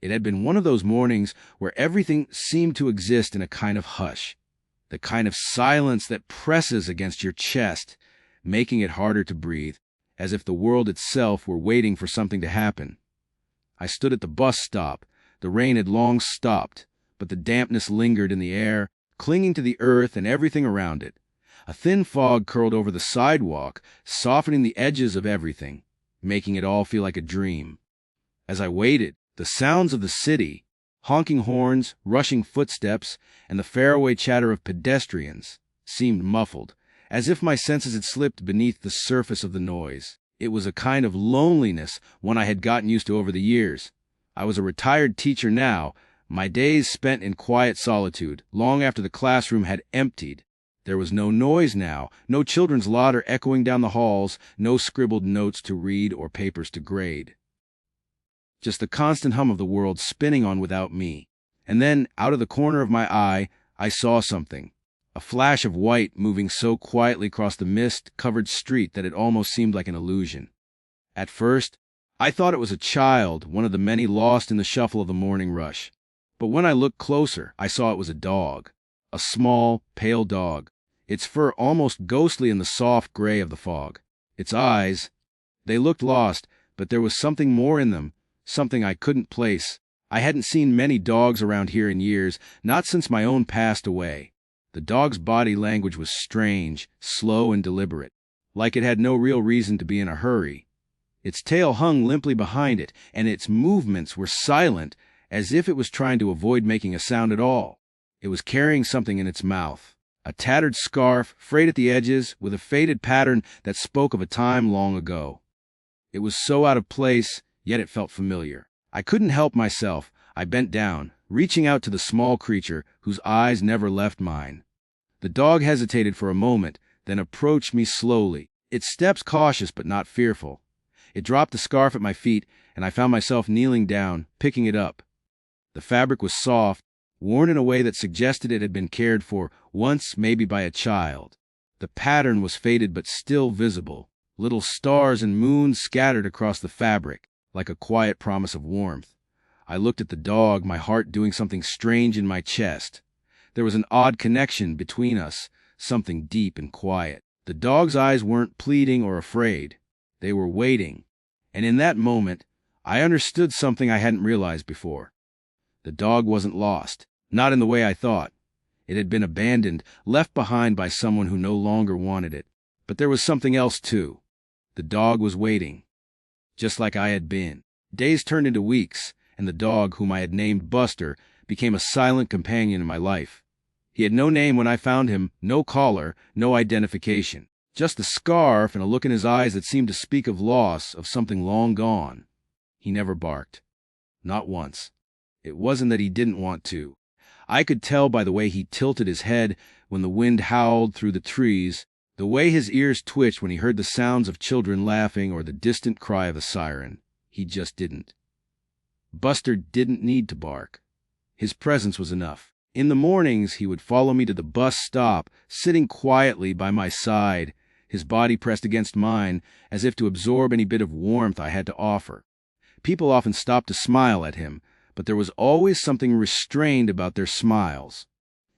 It had been one of those mornings where everything seemed to exist in a kind of hush, the kind of silence that presses against your chest, making it harder to breathe, as if the world itself were waiting for something to happen. I stood at the bus stop. The rain had long stopped, but the dampness lingered in the air, clinging to the earth and everything around it. A thin fog curled over the sidewalk, softening the edges of everything, making it all feel like a dream. As I waited, the sounds of the city, honking horns, rushing footsteps, and the faraway chatter of pedestrians, seemed muffled, as if my senses had slipped beneath the surface of the noise. It was a kind of loneliness, one I had gotten used to over the years. I was a retired teacher now, my days spent in quiet solitude, long after the classroom had emptied. There was no noise now, no children's laughter echoing down the halls, no scribbled notes to read or papers to grade. Just the constant hum of the world spinning on without me. And then, out of the corner of my eye, I saw something. A flash of white moving so quietly across the mist-covered street that it almost seemed like an illusion. At first, I thought it was a child, one of the many lost in the shuffle of the morning rush. But when I looked closer, I saw it was a dog. A small, pale dog, its fur almost ghostly in the soft gray of the fog. Its eyes, they looked lost, but there was something more in them, something I couldn't place. I hadn't seen many dogs around here in years, not since my own passed away. The dog's body language was strange, slow and deliberate, like it had no real reason to be in a hurry. Its tail hung limply behind it, and its movements were silent, as if it was trying to avoid making a sound at all. It was carrying something in its mouth, a tattered scarf, frayed at the edges, with a faded pattern that spoke of a time long ago. It was so out of place, yet it felt familiar. I couldn't help myself. I bent down, reaching out to the small creature whose eyes never left mine. The dog hesitated for a moment, then approached me slowly, its steps cautious but not fearful. It dropped the scarf at my feet, and I found myself kneeling down, picking it up. The fabric was soft, worn in a way that suggested it had been cared for, once maybe by a child. The pattern was faded but still visible, little stars and moons scattered across the fabric, like a quiet promise of warmth. I looked at the dog, my heart doing something strange in my chest. There was an odd connection between us, something deep and quiet. The dog's eyes weren't pleading or afraid. They were waiting. And in that moment, I understood something I hadn't realized before. The dog wasn't lost, not in the way I thought. It had been abandoned, left behind by someone who no longer wanted it. But there was something else too. The dog was waiting, just like I had been. Days turned into weeks, and the dog, whom I had named Buster, became a silent companion in my life. He had no name when I found him, no collar, no identification. Just the scarf and a look in his eyes that seemed to speak of loss, of something long gone. He never barked. Not once. It wasn't that he didn't want to. I could tell by the way he tilted his head when the wind howled through the trees, the way his ears twitched when he heard the sounds of children laughing or the distant cry of a siren. He just didn't. Buster didn't need to bark. His presence was enough. In the mornings, he would follow me to the bus stop, sitting quietly by my side, his body pressed against mine, as if to absorb any bit of warmth I had to offer. People often stopped to smile at him, but there was always something restrained about their smiles.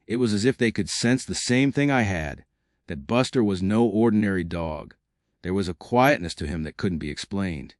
It was as if they could sense the same thing I had, that Buster was no ordinary dog. There was a quietness to him that couldn't be explained.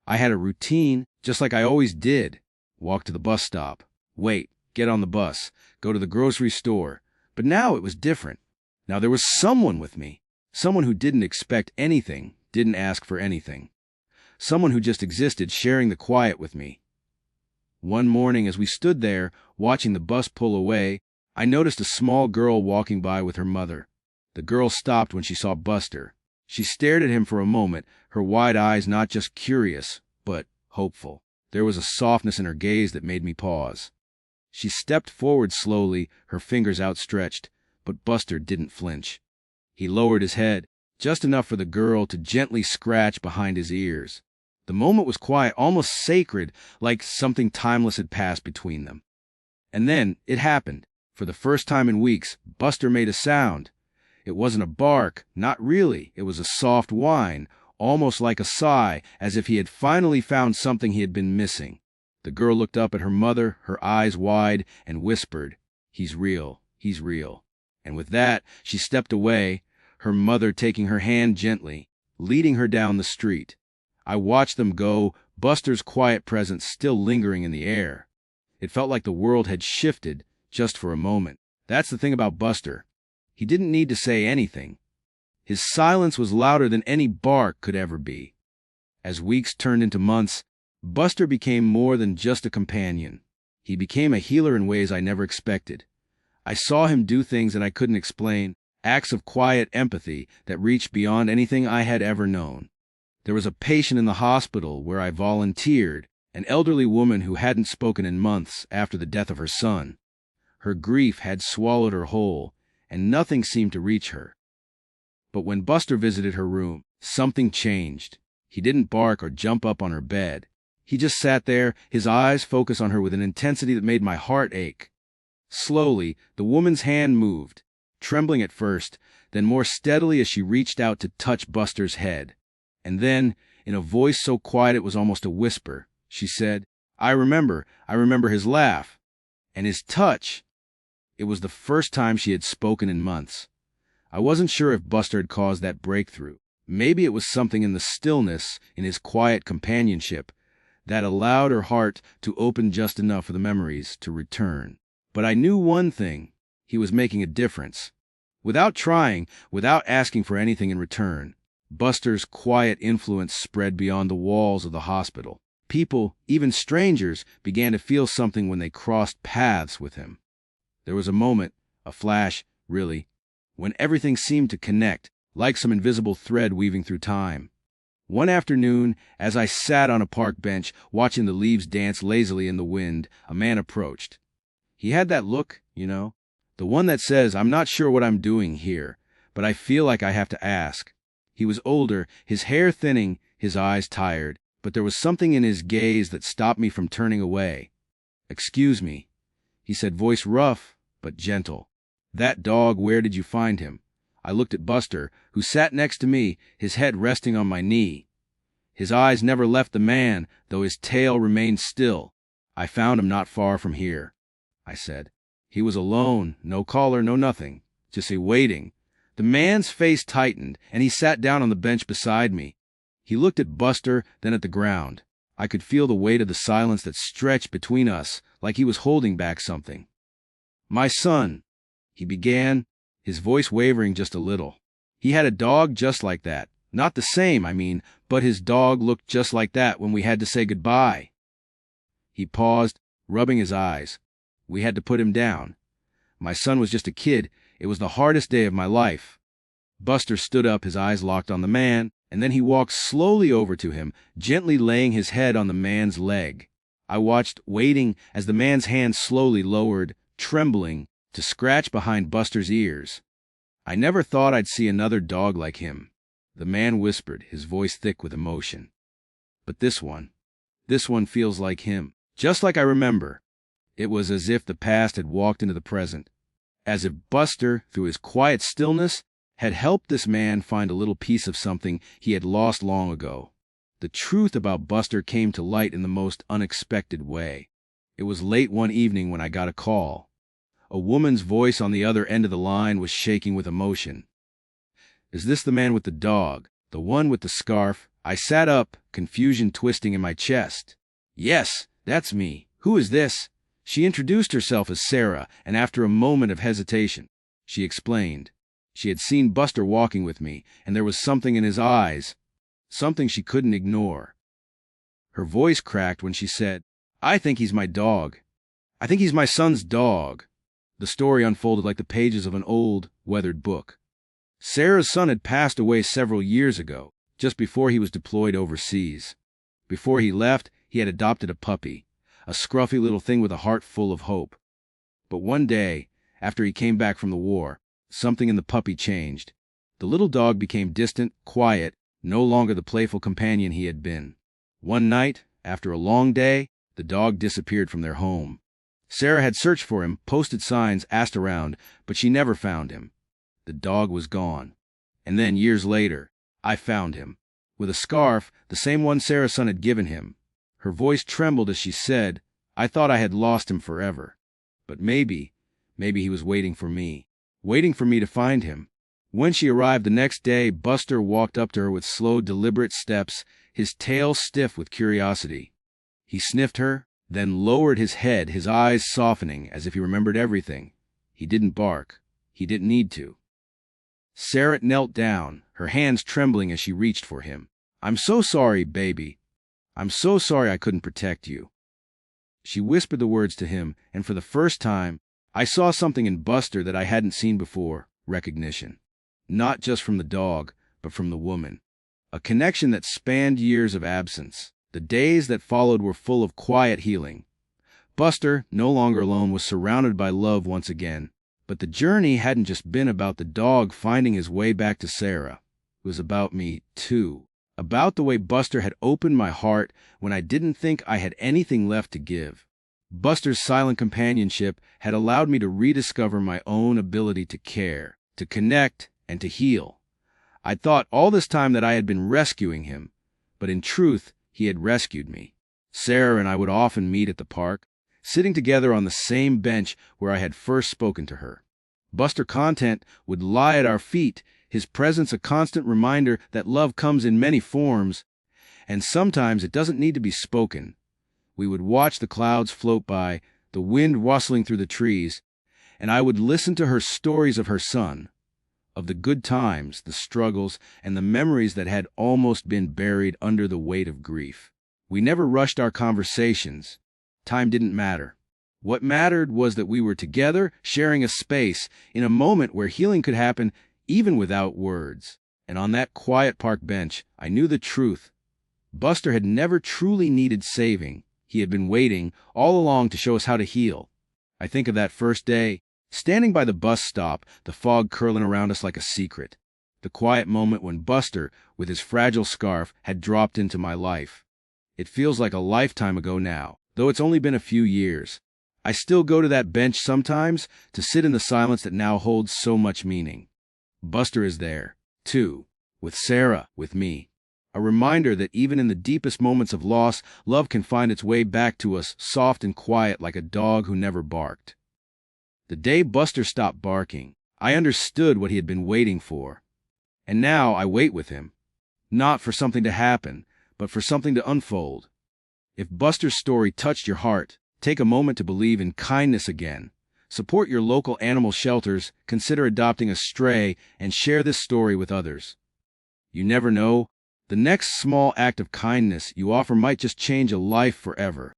I had a routine, just like I always did. Walk to the bus stop, wait, get on the bus, go to the grocery store. But now it was different. Now there was someone with me. Someone who didn't expect anything, didn't ask for anything. Someone who just existed, sharing the quiet with me. One morning, as we stood there, watching the bus pull away, I noticed a small girl walking by with her mother. The girl stopped when she saw Buster. She stared at him for a moment, her wide eyes not just curious, but hopeful. There was a softness in her gaze that made me pause. She stepped forward slowly, her fingers outstretched, but Buster didn't flinch. He lowered his head, just enough for the girl to gently scratch behind his ears. The moment was quiet, almost sacred, like something timeless had passed between them. And then it happened. For the first time in weeks, Buster made a sound. It wasn't a bark, not really. It was a soft whine, almost like a sigh, as if he had finally found something he had been missing. The girl looked up at her mother, her eyes wide, and whispered, "He's real, he's real." And with that, she stepped away, her mother taking her hand gently, leading her down the street. I watched them go, Buster's quiet presence still lingering in the air. It felt like the world had shifted just for a moment. That's the thing about Buster. He didn't need to say anything. His silence was louder than any bark could ever be. As weeks turned into months, Buster became more than just a companion. He became a healer in ways I never expected. I saw him do things that I couldn't explain, acts of quiet empathy that reached beyond anything I had ever known. There was a patient in the hospital where I volunteered, an elderly woman who hadn't spoken in months after the death of her son. Her grief had swallowed her whole, and nothing seemed to reach her. But when Buster visited her room, something changed. He didn't bark or jump up on her bed. He just sat there, his eyes focused on her with an intensity that made my heart ache. Slowly, the woman's hand moved, trembling at first, then more steadily as she reached out to touch Buster's head. And then, in a voice so quiet it was almost a whisper, she said, I remember his laugh. And his touch. It was the first time she had spoken in months. I wasn't sure if Buster had caused that breakthrough. Maybe it was something in the stillness, in his quiet companionship, that allowed her heart to open just enough for the memories to return. But I knew one thing. He was making a difference. Without trying, without asking for anything in return, Buster's quiet influence spread beyond the walls of the hospital. People, even strangers, began to feel something when they crossed paths with him. There was a moment, a flash, really, when everything seemed to connect, like some invisible thread weaving through time. One afternoon, as I sat on a park bench watching the leaves dance lazily in the wind, a man approached. He had that look, the one that says, I'm not sure what I'm doing here, but I feel like I have to ask. He was older, his hair thinning, his eyes tired, but there was something in his gaze that stopped me from turning away. Excuse me, he said, voice rough but gentle. That dog, where did you find him? I looked at Buster, who sat next to me, his head resting on my knee. His eyes never left the man, though his tail remained still. I found him not far from here, I said. He was alone, no collar, no nothing, just waiting. The man's face tightened, and he sat down on the bench beside me. He looked at Buster, then at the ground. I could feel the weight of the silence that stretched between us, like he was holding back something. My son, he began, his voice wavering just a little. He had a dog just like that. Not the same, but his dog looked just like that when we had to say goodbye. He paused, rubbing his eyes. We had to put him down. My son was just a kid. It was the hardest day of my life. Buster stood up, his eyes locked on the man, and then he walked slowly over to him, gently laying his head on the man's leg. I watched, waiting, as the man's hand slowly lowered, trembling, to scratch behind Buster's ears. I never thought I'd see another dog like him. The man whispered, his voice thick with emotion. But this one feels like him, just like I remember. It was as if the past had walked into the present, as if Buster, through his quiet stillness, had helped this man find a little piece of something he had lost long ago. The truth about Buster came to light in the most unexpected way. It was late one evening when I got a call. A woman's voice on the other end of the line was shaking with emotion. Is this the man with the dog? The one with the scarf? I sat up, confusion twisting in my chest. Yes, that's me. Who is this? She introduced herself as Sarah, and after a moment of hesitation, she explained. She had seen Buster walking with me, and there was something in his eyes, something she couldn't ignore. Her voice cracked when she said, I think he's my dog. I think he's my son's dog. The story unfolded like the pages of an old, weathered book. Sarah's son had passed away several years ago, just before he was deployed overseas. Before he left, he had adopted a puppy, a scruffy little thing with a heart full of hope. But one day, after he came back from the war, something in the puppy changed. The little dog became distant, quiet, no longer the playful companion he had been. One night, after a long day, the dog disappeared from their home. Sarah had searched for him, posted signs, asked around, but she never found him. The dog was gone. And then, years later, I found him, with a scarf, the same one Sarah's son had given him. Her voice trembled as she said, I thought I had lost him forever. But maybe he was waiting for me to find him. When she arrived the next day, Buster walked up to her with slow, deliberate steps, his tail stiff with curiosity. He sniffed her, then lowered his head, his eyes softening as if he remembered everything. He didn't bark. He didn't need to. Sarah knelt down, her hands trembling as she reached for him. "I'm so sorry, baby. I'm so sorry I couldn't protect you." She whispered the words to him, and for the first time, I saw something in Buster that I hadn't seen before: recognition. Not just from the dog, but from the woman. A connection that spanned years of absence. The days that followed were full of quiet healing. Buster, no longer alone, was surrounded by love once again. But the journey hadn't just been about the dog finding his way back to Sarah. It was about me, too. About the way Buster had opened my heart when I didn't think I had anything left to give. Buster's silent companionship had allowed me to rediscover my own ability to care, to connect, and to heal. I'd thought all this time that I had been rescuing him, but in truth, he had rescued me. Sarah and I would often meet at the park, sitting together on the same bench where I had first spoken to her. Buster Content would lie at our feet, his presence a constant reminder that love comes in many forms, and sometimes it doesn't need to be spoken. We would watch the clouds float by, the wind rustling through the trees, and I would listen to her stories of her son, of the good times, the struggles, and the memories that had almost been buried under the weight of grief. We never rushed our conversations. Time didn't matter. What mattered was that we were together, sharing a space, in a moment where healing could happen even without words. And on that quiet park bench, I knew the truth. Buster had never truly needed saving. He had been waiting all along to show us how to heal. I think of that first day, standing by the bus stop, the fog curling around us like a secret. The quiet moment when Buster, with his fragile scarf, had dropped into my life. It feels like a lifetime ago now, though it's only been a few years. I still go to that bench sometimes to sit in the silence that now holds so much meaning. Buster is there, too, with Sarah, with me. A reminder that even in the deepest moments of loss, love can find its way back to us, soft and quiet like a dog who never barked. The day Buster stopped barking, I understood what he had been waiting for. And now I wait with him. Not for something to happen, but for something to unfold. If Buster's story touched your heart, take a moment to believe in kindness again. Support your local animal shelters, consider adopting a stray, and share this story with others. You never know, the next small act of kindness you offer might just change a life forever.